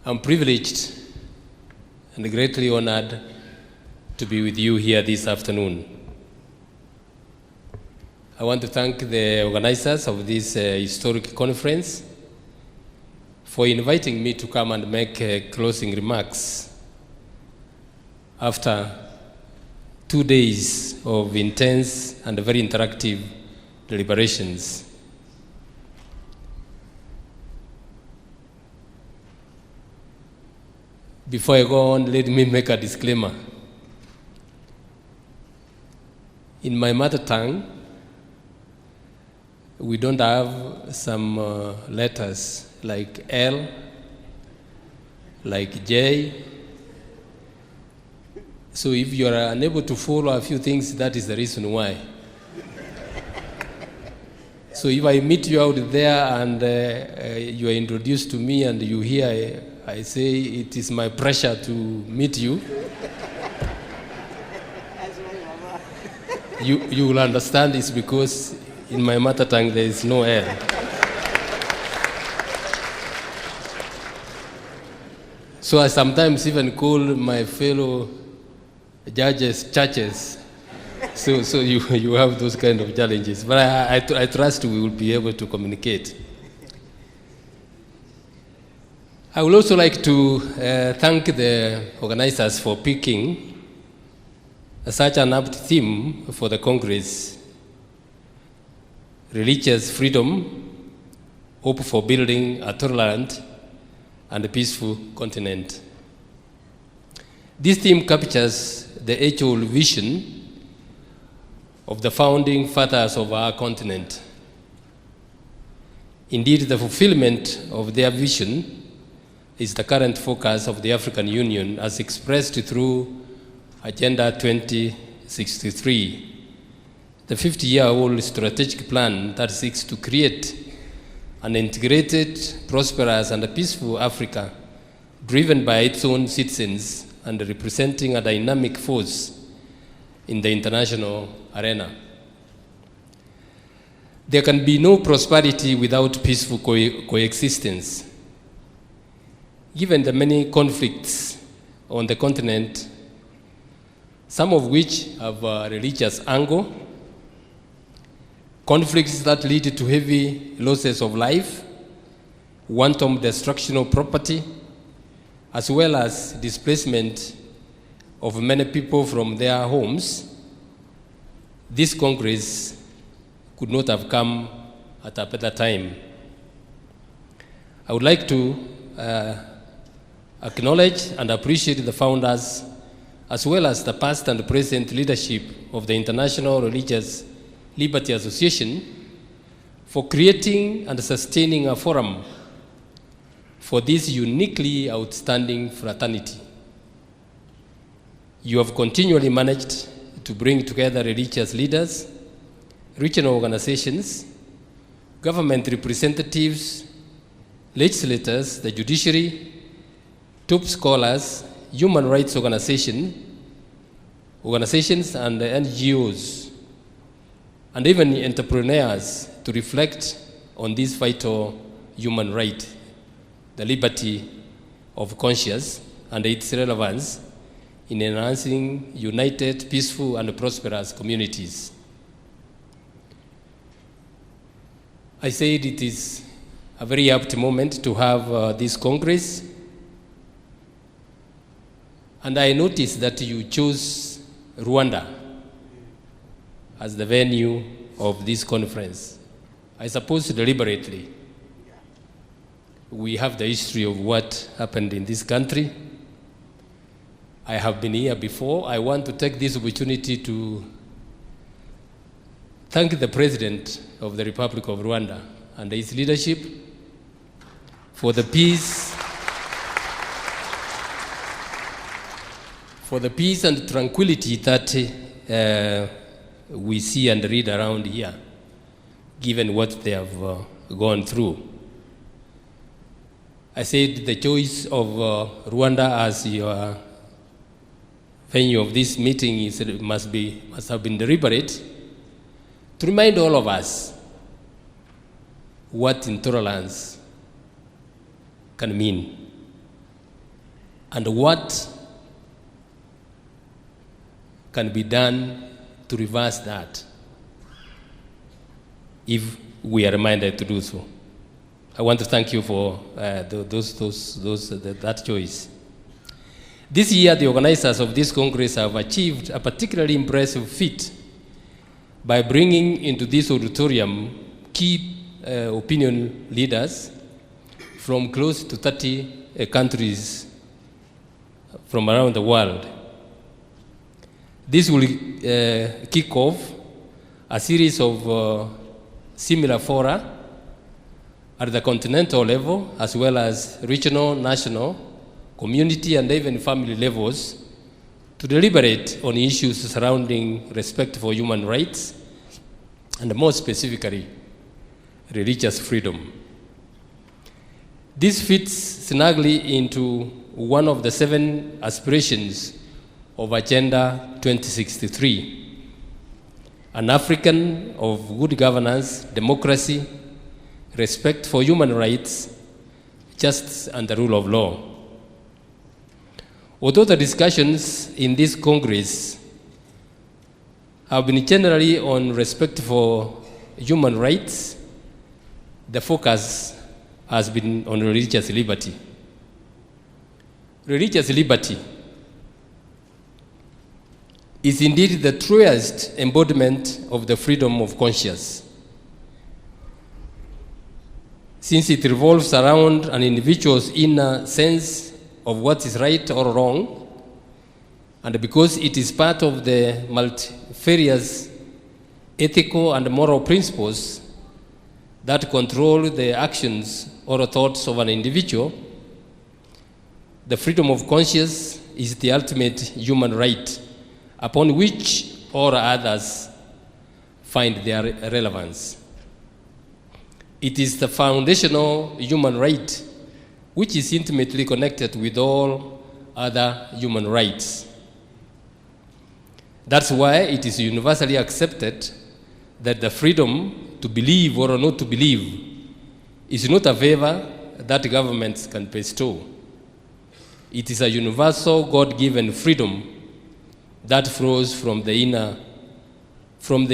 I'm privileged and greatly honored to be with you here this afternoon. I want to thank the organizers of this historic conference for inviting me to come and make closing remarks after 2 days of intense and very interactive deliberations. Before I go on, let me make a disclaimer. In my mother tongue, we don't have some letters like L, like J. So if you are unable to follow a few things, that is the reason why. So if I meet you out there and you are introduced to me and you hear I say it is my pleasure to meet you, you will understand it's because in my mother tongue there is no L. So I sometimes even call my fellow judges churches. So you have those kind of challenges. But I trust we will be able to communicate. I would also like to thank the organizers for picking such an apt theme for the Congress: religious freedom, hope for building a tolerant and a peaceful continent. This theme captures the age-old vision of the founding fathers of our continent. Indeed, the fulfillment of their vision is the current focus of the African Union as expressed through Agenda 2063, the 50-year-old strategic plan that seeks to create an integrated, prosperous, and a peaceful Africa driven by its own citizens and representing a dynamic force in the international arena. There can be no prosperity without peaceful coexistence. Given the many conflicts on the continent, some of which have a religious angle, conflicts that lead to heavy losses of life, wanton destruction of property, as well as displacement of many people from their homes, this Congress could not have come at a better time. I would like to acknowledge and appreciate the founders, as well as the past and present leadership of the International Religious Liberty Association, for creating and sustaining a forum for this uniquely outstanding fraternity. You have continually managed to bring together religious leaders, regional organizations, government representatives, legislators, the judiciary, top scholars, human rights organizations and NGOs, and even entrepreneurs to reflect on this vital human right, the liberty of conscience and its relevance in enhancing united, peaceful, and prosperous communities. I said it is a very apt moment to have this Congress. And I noticed that you chose Rwanda as the venue of this conference. I suppose deliberately. We have the history of what happened in this country. I have been here before. I want to take this opportunity to thank the President of the Republic of Rwanda and his leadership for the peace and tranquility that we see and read around here, given what they have gone through. I said the choice of Rwanda as your venue of this meeting must have been deliberate to remind all of us what intolerance can mean. and what can be done to reverse that if we are reminded to do so. I want to thank you for that choice. This year, the organizers of this Congress have achieved a particularly impressive feat by bringing into this auditorium key opinion leaders from close to 30 countries from around the world. This will kick off a series of similar fora at the continental level, as well as regional, national, community, and even family levels, to deliberate on issues surrounding respect for human rights, and more specifically, religious freedom. This fits snugly into one of the 7 aspirations of Agenda 2063, an African of good governance, democracy, respect for human rights, justice, and the rule of law. Although the discussions in this Congress have been generally on respect for human rights, the focus has been on religious liberty. Religious liberty is indeed the truest embodiment of the freedom of conscience, since it revolves around an individual's inner sense of what is right or wrong, and because it is part of the multifarious ethical and moral principles that control the actions or thoughts of an individual, the freedom of conscience is the ultimate human right upon which all others find their relevance. It is the foundational human right which is intimately connected with all other human rights. That's why it is universally accepted that the freedom to believe or not to believe is not a favor that governments can bestow. It is a universal God-given freedom that flows from the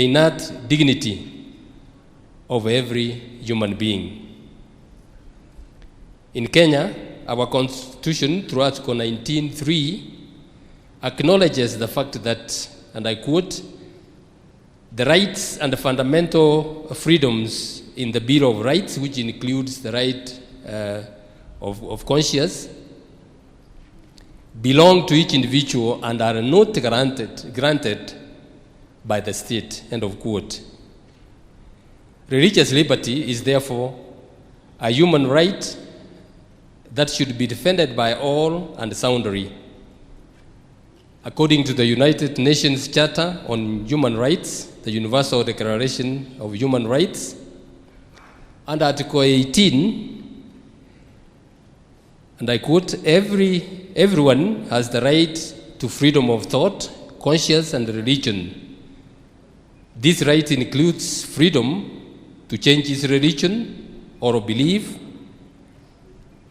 innate dignity of every human being. In Kenya, our Constitution, through Article 19.3, acknowledges the fact that, and I quote, the rights and the fundamental freedoms in the Bill of Rights, which includes the right of conscience, belong to each individual and are not granted by the state, end of quote. Religious liberty is therefore a human right that should be defended by all and soundly. According to the United Nations Charter on Human Rights, the Universal Declaration of Human Rights, and Article 18, and I quote, everyone has the right to freedom of thought, conscience, and religion. This right includes freedom to change his religion or belief,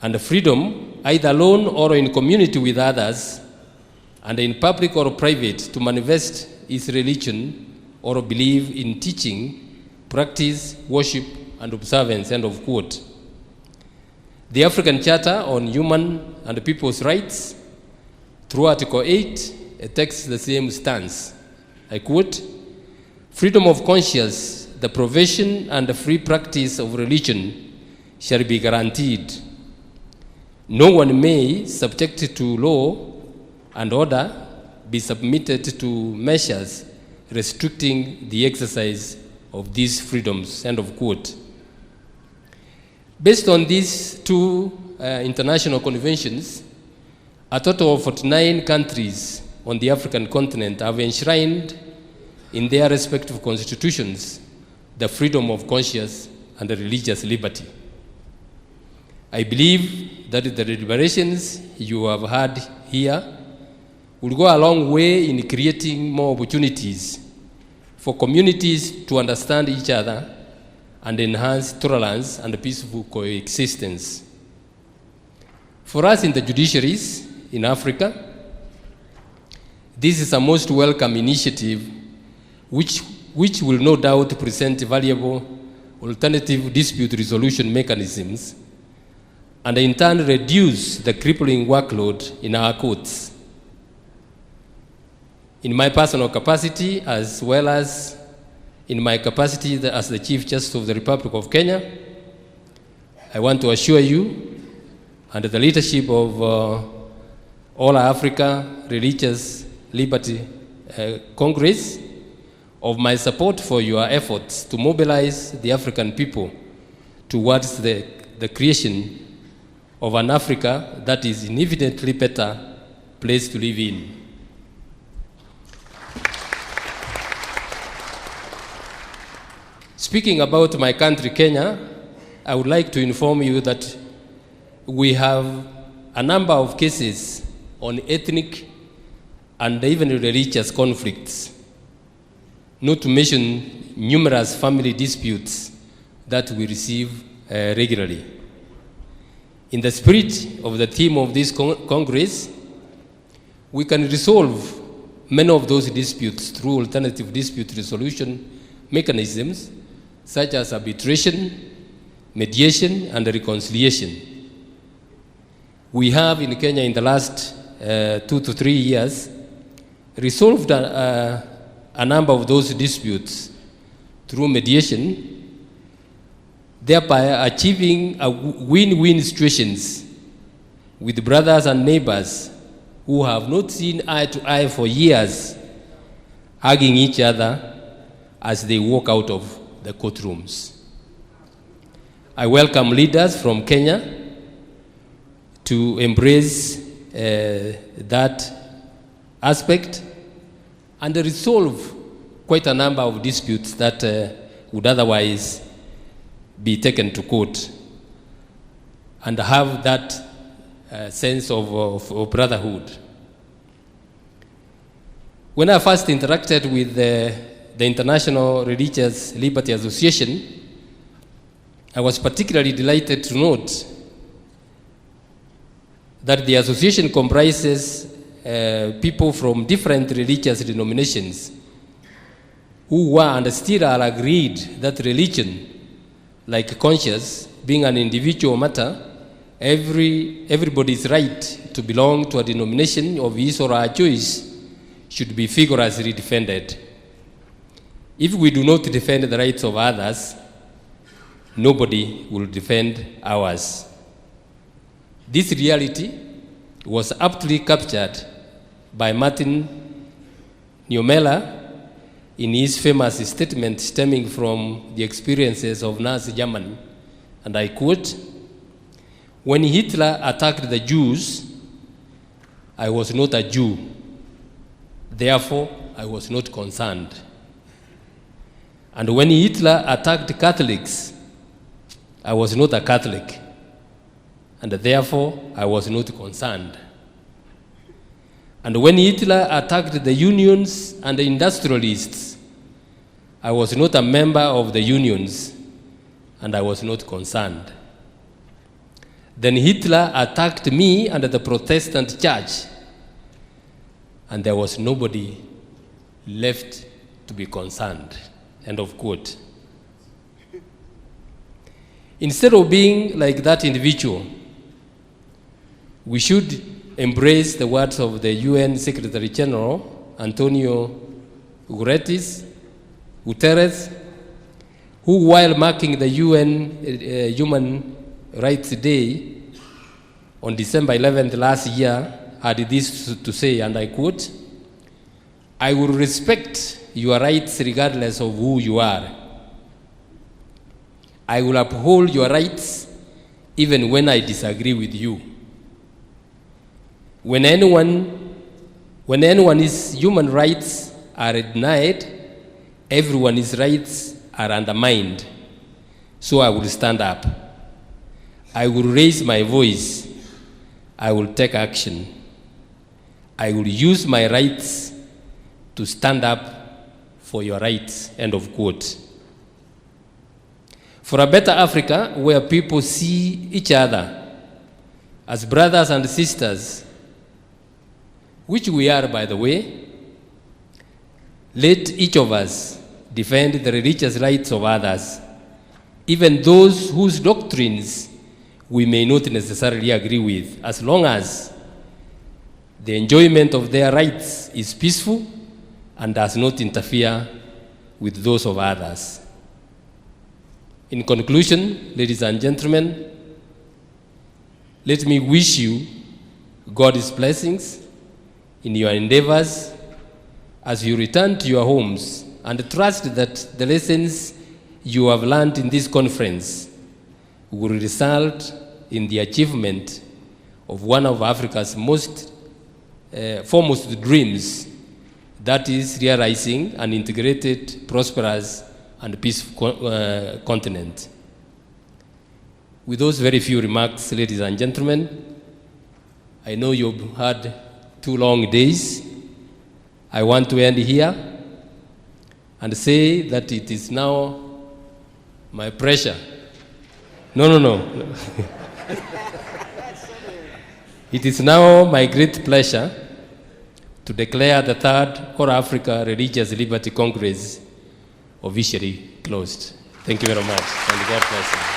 and freedom, either alone or in community with others, and in public or private, to manifest his religion or belief in teaching, practice, worship, and observance, end of quote. The African Charter on Human and People's Rights, through Article 8, takes the same stance. I quote, freedom of conscience, the provision and the free practice of religion shall be guaranteed. No one may, subject to law and order, be submitted to measures restricting the exercise of these freedoms, end of quote. Based on these 2 international conventions, a total of 49 countries on the African continent have enshrined in their respective constitutions the freedom of conscience and religious liberty. I believe that the deliberations you have had here will go a long way in creating more opportunities for communities to understand each other and enhance tolerance and peaceful coexistence. For us in the judiciaries, in Africa. This is a most welcome initiative which will no doubt present valuable alternative dispute resolution mechanisms and in turn reduce the crippling workload in our courts. In my personal capacity, as well as in my capacity as the Chief Justice of the Republic of Kenya, I want to assure you, under the leadership of All Africa Religious Liberty Congress, of my support for your efforts to mobilize the African people towards the creation of an Africa that is an infinitely better place to live in. Speaking about my country, Kenya, I would like to inform you that we have a number of cases on ethnic and even religious conflicts, not to mention numerous family disputes that we receive regularly. In the spirit of the theme of this Congress, we can resolve many of those disputes through alternative dispute resolution mechanisms such as arbitration, mediation, and reconciliation. We have in Kenya in the last 2 to 3 years resolved a number of those disputes through mediation, thereby achieving a win-win situations with brothers and neighbors who have not seen eye to eye for years, hugging each other as they walk out of the courtrooms. I welcome leaders from Kenya to embrace that aspect and resolve quite a number of disputes that would otherwise be taken to court and have that sense of brotherhood. When I first interacted with the International Religious Liberty Association, I was particularly delighted to note that the association comprises people from different religious denominations who were and still are agreed that religion, like conscience, being an individual matter, everybody's right to belong to a denomination of his or her choice should be vigorously defended. If we do not defend the rights of others, nobody will defend ours. This reality was aptly captured by Martin Niemöller in his famous statement stemming from the experiences of Nazi Germany, and I quote, "When Hitler attacked the Jews, I was not a Jew. Therefore, I was not concerned. And when Hitler attacked Catholics, I was not a Catholic, and therefore I was not concerned. And when Hitler attacked the unions and the industrialists, I was not a member of the unions, and I was not concerned. Then Hitler attacked me and the Protestant church, and there was nobody left to be concerned." End of quote. Instead of being like that individual, we should embrace the words of the UN Secretary General, Antonio Guterres, who, while marking the UN Human Rights Day on December 11th last year, had this to say, and I quote, "I will respect your rights regardless of who you are. I will uphold your rights even when I disagree with you. When anyone's human rights are denied, everyone's rights are undermined. So I will stand up. I will raise my voice. I will take action. I will use my rights to stand up for your rights." End of quote. For a better Africa where people see each other as brothers and sisters which we are, by the way, let each of us defend the religious rights of others, even those whose doctrines we may not necessarily agree with, as long as the enjoyment of their rights is peaceful and does not interfere with those of others. In conclusion, ladies and gentlemen, let me wish you God's blessings in your endeavors as you return to your homes, and trust that the lessons you have learned in this conference will result in the achievement of one of Africa's most foremost dreams, that is realizing an integrated, prosperous, and peaceful continent. With those very few remarks, ladies and gentlemen, I know you've had 2 long days. I want to end here and say that it is now my pleasure. No. It is now my great pleasure to declare the 3rd All Africa Religious Liberty Congress officially closed. Thank you very much, and God bless you.